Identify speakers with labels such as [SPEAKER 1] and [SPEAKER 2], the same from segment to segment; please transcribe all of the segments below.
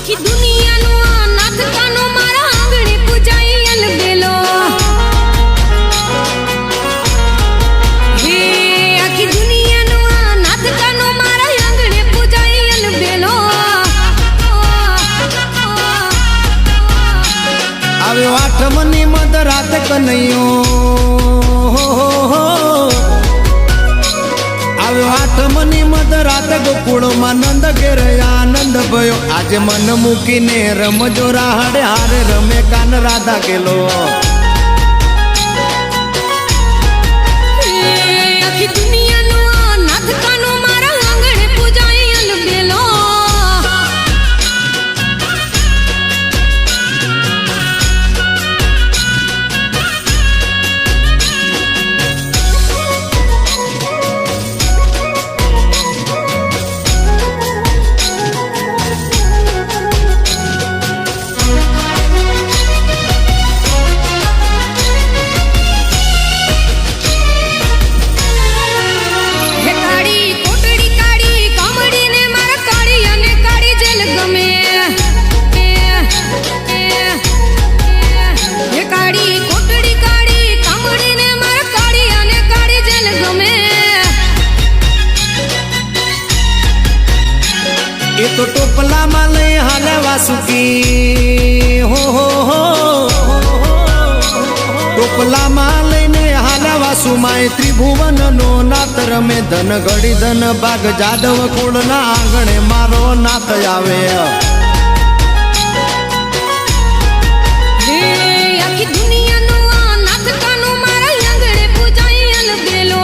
[SPEAKER 1] આખી દુનિયાનો આ નાથ કાનો મારા આંગણે પૂજાઈ અલબેલો હે આખી દુનિયાનો આ નાથ કાનો મારા આંગણે પૂજાઈ અલબેલો
[SPEAKER 2] આવ્યો આઠમની મધરાત કનૈયો આવ્યો આઠમની મધરાત ગોકુળમાં નંદ ઘેર આનંદ ભયો આજે મન મૂકીને રમજો રાહડે હારે રમે કાન રાધા ગેલો
[SPEAKER 1] આખી દુનિયાનો આ નાથ કાનો મારા આંગણે પૂજાઈ અલબેલો
[SPEAKER 2] એ તો ટોપલામાં લઈ હાલે વાસુકી હો ટોપલામાં લઈને હાલે વાસુમાં ત્રિભુવનનો નાથ રમે ધન ઘડી ધન ભાગ જાદવ કુળના આંગણે મારો નાથ આવે
[SPEAKER 1] આખી દુનિયાનો આ નાથ કાનો મારા આંગણે પૂજાઈ અલબેલો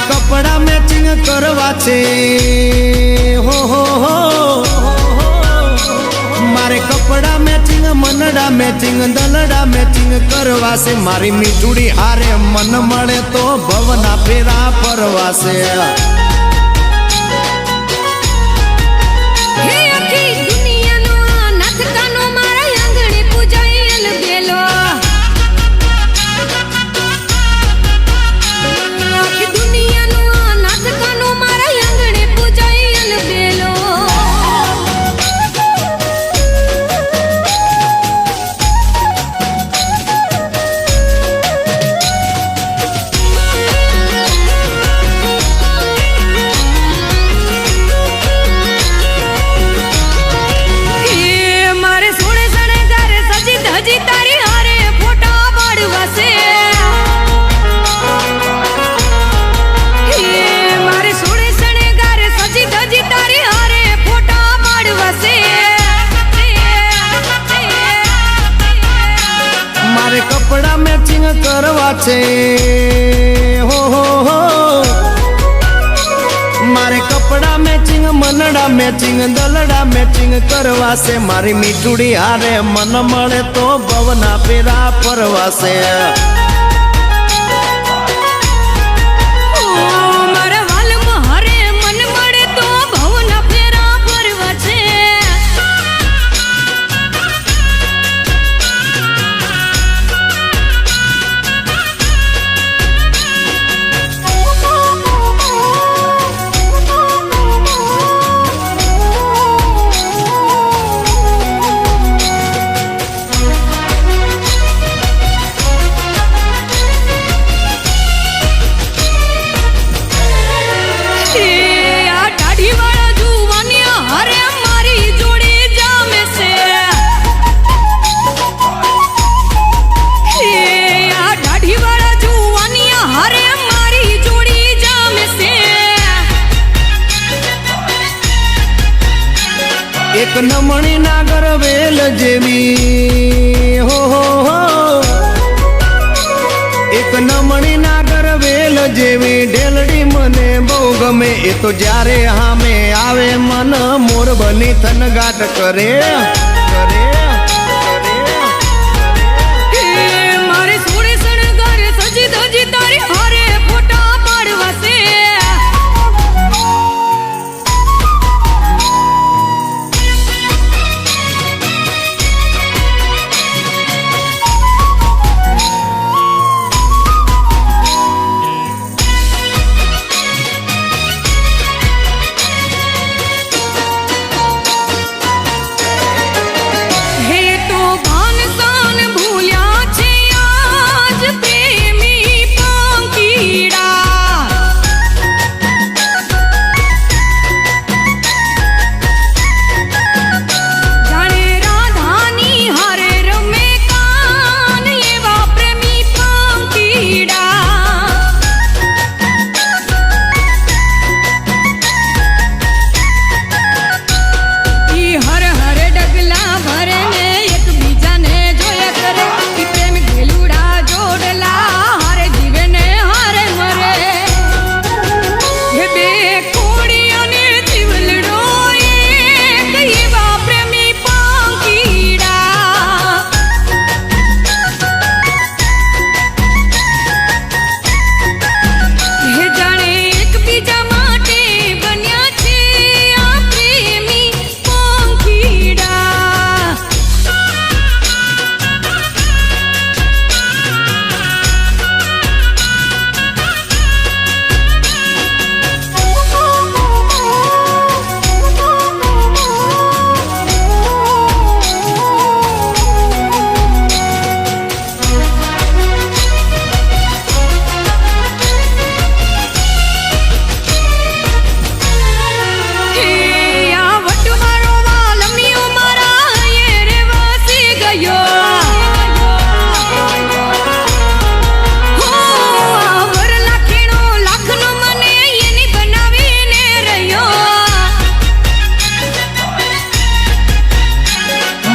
[SPEAKER 2] કપડા મેચિંગ કરવા છે હો મારે કપડા મેચિંગ મનડા મેચિંગ દલડા મેચિંગ કરવા છે મારી મીઠુડી હારે મન મળે તો ભવના ફેરા ફરવા છે મેચિંગ દલડા મેચિંગ કરવાશે મારી મીઠુડી હારે મન મળે તો ભવના ફેરા ફરવાશે
[SPEAKER 1] મારા વાલમાં હરે મન મળે તો ભવના ફેરા ફરવા છે
[SPEAKER 2] એક નમણી નાગર વેલ જેવી હો હો હો એક નમણી નાગર વેલ જેવી ઢેલડી મને બહુ ગમે એ તો જ્યારે હામે આવે મન મોર બની થનગાટ કરે કરે
[SPEAKER 1] મારે સોળે શણગારે સજી ધજી તારી હારે ફોટા પાડવાશે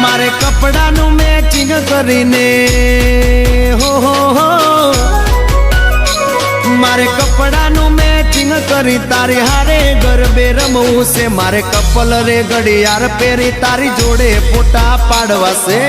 [SPEAKER 2] મારે કપડાનું મેચિંગ કરીને હો હો હો મારે કપડાનું મેચિંગ કરી તારી હારે ગરબે રમવું છે મારે કપલ રે ઘડિયાળ પહેરી તારી જોડે ફોટા પાડવાશે